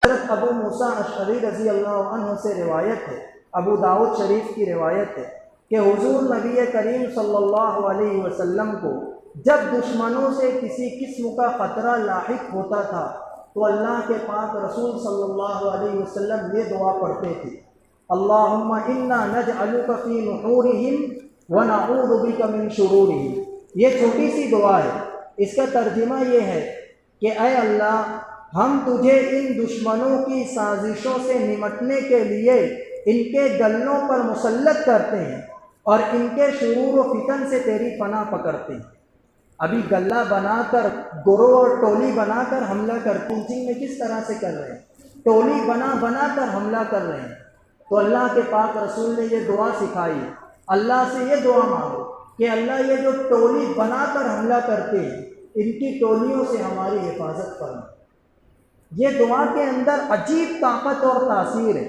حضرت ابو موسیٰ اشعری رضی اللہ عنہ سے روایت ہے، ابو داؤد شریف کی روایت ہے کہ حضور نبی کریم صلی اللہ علیہ وسلم کو جب دشمنوں سے کسی قسم کا خطرہ لاحق ہوتا تھا تو اللہ کے پاک رسول صلی اللہ علیہ وسلم یہ دعا پڑھتے تھے، اللہم انا نجعلک فی نحورہم ونعوذ بک من شرورہم۔ یہ چھوٹی سی دعا ہے، اس کا ترجمہ یہ ہے کہ اے اللہ، ہم تجھے ان دشمنوں کی سازشوں سے نمٹنے کے لیے ان کے گلوں پر مسلط کرتے ہیں اور ان کے شرور و فتن سے تیری پناہ پکڑتے ہیں۔ ابھی گلہ بنا کر، گروہ اور ٹولی بنا کر حملہ کرتے ہیں، جن میں کس طرح سے کر رہے ہیں، ٹولی بنا کر حملہ کر رہے ہیں۔ تو اللہ کے پاک رسول نے یہ دعا سکھائی، اللہ سے یہ دعا مانگو کہ اللہ یہ جو ٹولی بنا کر حملہ کرتے ہیں ان کی ٹولیوں سے ہماری حفاظت فرما۔ یہ دعا کے اندر عجیب طاقت اور تاثیر ہے۔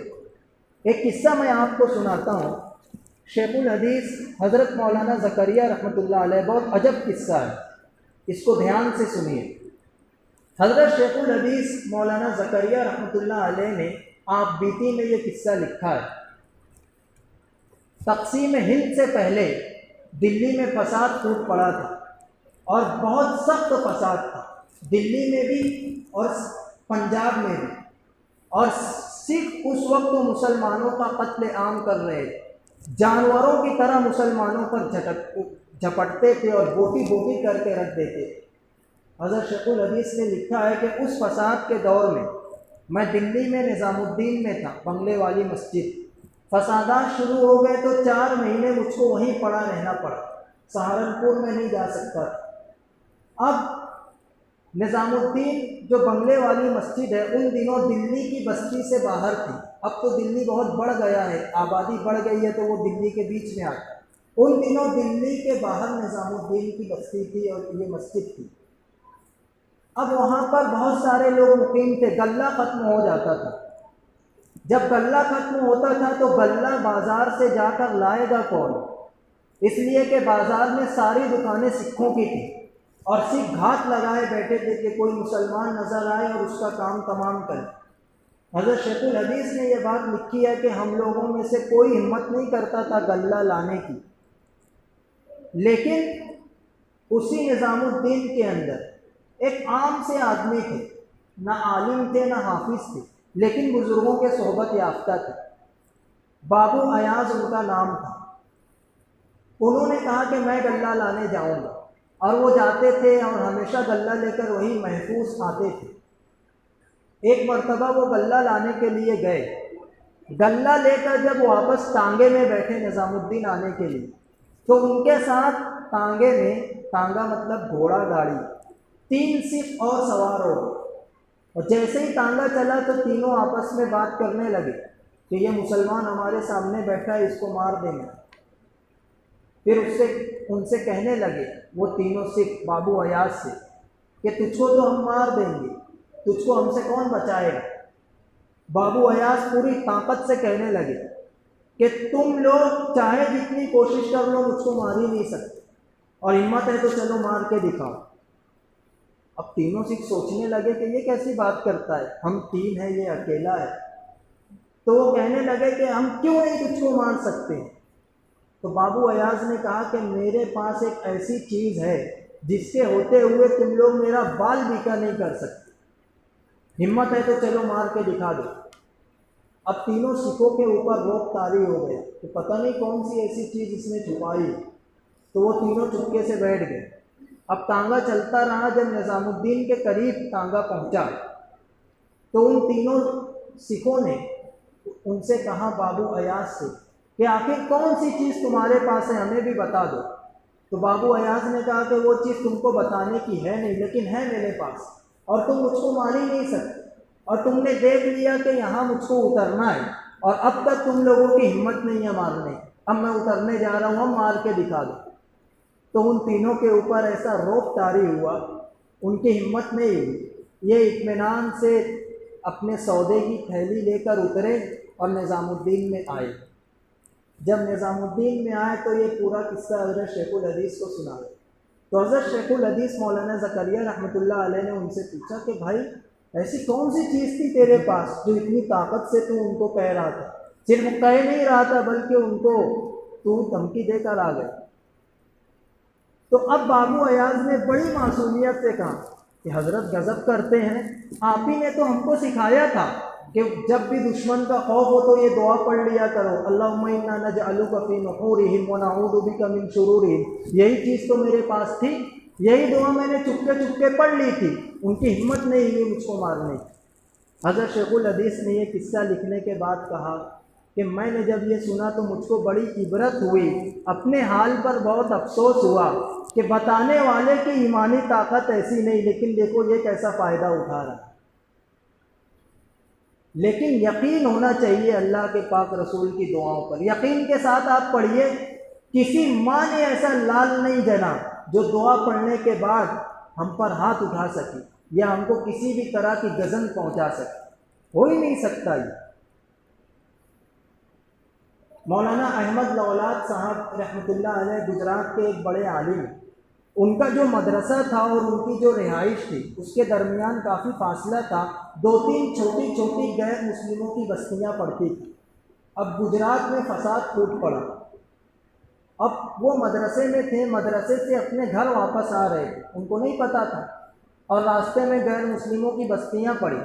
ایک قصہ میں آپ کو سناتا ہوں، شیخ الحدیث حضرت مولانا زکریا رحمۃ اللہ علیہ، بہت عجب قصہ ہے، اس کو دھیان سے سنیے۔ حضرت شیخ الحدیث مولانا زکریا رحمۃ اللہ علیہ نے آپ بیتی میں یہ قصہ لکھا ہے۔ تقسیم ہند سے پہلے دلی میں فساد پھوٹ پڑا تھا اور بہت سخت فساد تھا، دلی میں بھی اور پنجاب میں بھی، اور سکھ اس وقت مسلمانوں کا قتل عام کر رہے تھے، جانوروں کی طرح مسلمانوں پر جھپٹتے تھے اور بوٹی بوٹی کر کے رکھ دیتے تھے۔ حضرت شیخ الحدیث نے لکھا ہے کہ اس فساد کے دور میں دلی میں نظام الدین میں تھا، بنگلے والی مسجد۔ فسادات شروع ہو گئے تو 4 مہینے مجھ کو وہیں پڑا رہنا پڑا، سہارنپور میں نہیں جا سکتا تھا۔ اب نظام الدین جو بنگلے والی مسجد ہے ان دنوں دلی کی بستی سے باہر تھی، اب تو دلی بہت بڑھ گیا ہے، آبادی بڑھ گئی ہے تو وہ دلی کے بیچ میں آتا ہے۔ ان دنوں دلی کے باہر نظام الدین کی بستی تھی اور یہ مسجد تھی۔ اب وہاں پر بہت سارے لوگ مقیم تھے، غلہ ختم ہو جاتا تھا۔ جب غلہ ختم ہوتا تھا تو غلہ بازار سے جا کر لائے گا کون؟ اس لیے کہ بازار میں ساری دکانیں سکھوں کی تھیں اور سکھ گھات لگائے بیٹھے تھے کہ کوئی مسلمان نظر آئے اور اس کا کام تمام کرے۔ حضرت شیخ الحدیث نے یہ بات لکھی ہے کہ ہم لوگوں میں سے کوئی ہمت نہیں کرتا تھا غلہ لانے کی، لیکن اسی نظام الدین کے اندر ایک عام سے آدمی تھے، نہ عالم تھے نہ حافظ تھے، لیکن بزرگوں کے صحبت یافتہ تھے، بابو ایاز ان کا نام تھا۔ انہوں نے کہا کہ میں غلہ لانے جاؤں گا، اور وہ جاتے تھے اور ہمیشہ غلہ لے کر وہی محفوظ آتے تھے۔ ایک مرتبہ وہ غلہ لانے کے لیے گئے، غلہ لے کر جب واپس ٹانگے میں بیٹھے نظام الدین آنے کے لیے تو ان کے ساتھ ٹانگے میں، ٹانگا مطلب گھوڑا گاڑی، 3 سکھ اور سوار ہو گئے، اور جیسے ہی ٹانگا چلا تو تینوں آپس میں بات کرنے لگے کہ یہ مسلمان ہمارے سامنے بیٹھا ہے، اس کو مار دیں گے۔ پھر ان سے کہنے لگے وہ تینوں سکھ بابو ایاز سے کہ تجھ کو تو ہم مار دیں گے، تجھ کو ہم سے کون بچائے گا؟ بابو ایاز پوری طاقت سے کہنے لگے کہ تم لوگ چاہے جتنی کوشش کر لو مجھ کو مار ہی نہیں سکتے، اور ہمت ہے تو چلو مار کے دکھاؤ۔ اب تینوں سکھ سوچنے لگے کہ یہ کیسی بات کرتا ہے، ہم 3 ہیں یہ اکیلا ہے۔ تو وہ کہنے لگے کہ ہم کیوں نہیں تجھ کو مار سکتے؟ تو بابو ایاز نے کہا کہ میرے پاس ایک ایسی چیز ہے جس کے ہوتے ہوئے تم لوگ میرا بال بیکا نہیں کر سکتے، ہمت ہے تو چلو مار کے دکھا دو۔ اب تینوں سکھوں کے اوپر روک طاری ہو گئے کہ پتہ نہیں کون سی ایسی چیز اس نے چھپائی، تو وہ تینوں چپکے سے بیٹھ گئے۔ اب ٹانگا چلتا رہا، جب نظام الدین کے قریب ٹانگا پہنچا تو ان تینوں سکھوں نے ان سے کہا بابو ایاز سے کہ آخر کون سی چیز تمہارے پاس ہے، ہمیں بھی بتا دو۔ تو بابو ایاز نے کہا کہ وہ چیز تم کو بتانے کی ہے نہیں، لیکن ہے میرے پاس، اور تم مجھ کو مار ہی نہیں سکتے، اور تم نے دیکھ لیا کہ یہاں مجھ کو اترنا ہے اور اب تک تم لوگوں کی ہمت نہیں ہے مارنے، اب میں اترنے جا رہا ہوں، ہم مار کے دکھا دو۔ تو ان تینوں کے اوپر ایسا روب طاری ہوا، ان کی ہمت نہیں ہوئی، یہ اطمینان سے اپنے سودے کی تھیلی لے کر اترے اور نظام الدین میں آئے۔ جب نظام الدین میں آئے تو یہ پورا قصہ حضرت شیخ الحدیث کو سنایا۔ تو حضرت شیخ الحدیث مولانا زکریا رحمۃ اللہ علیہ نے ان سے پوچھا کہ بھائی ایسی کون سی چیز تھی تیرے پاس جو اتنی طاقت سے تو ان کو کہہ رہا تھا؟ صرف کہہ نہیں رہا تھا بلکہ ان کو تو دھمکی دے کر آ گئے۔ تو اب بابو ایاز نے بڑی معصومیت سے کہا کہ حضرت غضب کرتے ہیں، آپ ہی نے تو ہم کو سکھایا تھا کہ جب بھی دشمن کا خوف ہو تو یہ دعا پڑھ لیا کرو، اللہم انا نجعلک فی نحورہم ونعوذ بک من شرورہم۔ یہی چیز تو میرے پاس تھی، یہی دعا میں نے چپکے پڑھ لی تھی، ان کی ہمت نہیں ہوئی مجھ کو مارنے کی۔ حضرت شیخ الحدیث نے یہ قصہ لکھنے کے بعد کہا کہ میں نے جب یہ سنا تو مجھ کو بڑی عبرت ہوئی، اپنے حال پر بہت افسوس ہوا کہ بتانے والے کی ایمانی طاقت ایسی نہیں، لیکن دیکھو یہ کیسا فائدہ اٹھا رہا ہے۔ لیکن یقین ہونا چاہیے اللہ کے پاک رسول کی دعاؤں پر، یقین کے ساتھ آپ پڑھیے۔ کسی ماں نے ایسا لال نہیں جنا جو دعا پڑھنے کے بعد ہم پر ہاتھ اٹھا سکے یا ہم کو کسی بھی طرح کی گزن پہنچا سکے، ہو ہی نہیں سکتا یہ۔ مولانا احمد لولاد صاحب رحمۃ اللہ علیہ گجرات کے ایک بڑے عالم، ان کا جو مدرسہ تھا اور ان کی جو رہائش تھی اس کے درمیان کافی فاصلہ تھا، 2-3 چھوٹی چھوٹی غیر مسلموں کی بستیاں پڑتی تھیں۔ اب گجرات میں فساد پھوٹ پڑا، اب وہ مدرسے میں تھے، مدرسے سے اپنے گھر واپس آ رہے تھے، ان کو نہیں پتہ تھا، اور راستے میں غیر مسلموں کی بستیاں پڑی۔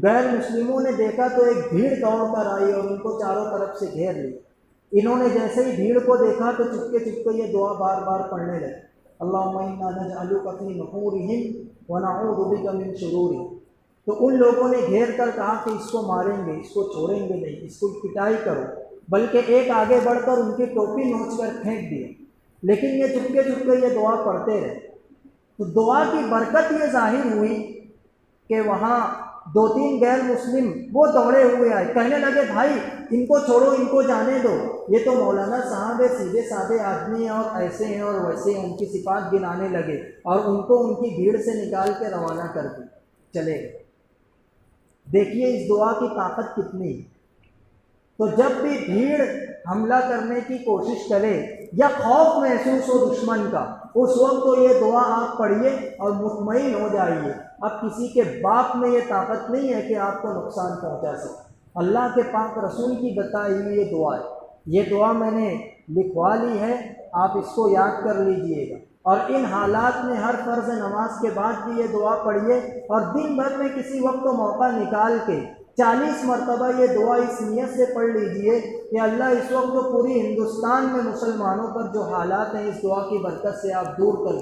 غیر مسلموں نے دیکھا تو ایک بھیڑ دوڑ کر آئی اور ان کو چاروں طرف سے گھیر لیا۔ انہوں نے جیسے ہی بھیڑ کو دیکھا تو چپکے یہ دعا بار بار پڑھنے لگے، اللہم انا نجعلک فی نحورہم ونعوذ بک من شرورہم۔ تو ان لوگوں نے گھیر کر کہا کہ اس کو ماریں گے، اس کو چھوڑیں گے نہیں، اس کو پٹائی کرو، بلکہ ایک آگے بڑھ کر ان کی ٹوپی نوچ کر پھینک دیے، لیکن یہ چپکے یہ دعا پڑھتے رہے۔ تو دعا کی برکت یہ ظاہر ہوئی کہ وہاں 2-3 غیر مسلم وہ دوڑے ہوئے آئے، کہنے لگے بھائی ان کو چھوڑو، ان کو جانے دو، یہ تو مولانا صاحب سیدھے سادے آدمی ہیں اور ایسے ہیں اور ویسے ہیں، ان کی صفات گنانے لگے اور ان کو ان کی بھیڑ سے نکال کے روانہ کر دی، چلے گئے۔ دیکھیے اس دعا کی طاقت کتنی ہے۔ تو جب بھی بھیڑ حملہ کرنے کی کوشش کرے یا خوف محسوس ہو دشمن کا، اس وقت تو یہ دعا آپ پڑھیے اور مطمئن ہو جائیے۔ اب کسی کے باپ میں یہ طاقت نہیں ہے کہ آپ کو نقصان پہنچا سکے، اللہ کے پاک رسول کی بتائی ہوئی یہ دعا ہے۔ یہ دعا میں نے لکھوا لی ہے، آپ اس کو یاد کر لیجئے گا، اور ان حالات میں ہر فرض نماز کے بعد بھی یہ دعا پڑھیے، اور دن بھر میں کسی وقت موقع نکال کے 40 مرتبہ یہ دعا اس نیت سے پڑھ لیجئے کہ اللہ اس وقت جو پوری ہندوستان میں مسلمانوں پر جو حالات ہیں اس دعا کی برکت سے آپ دور کر دیں۔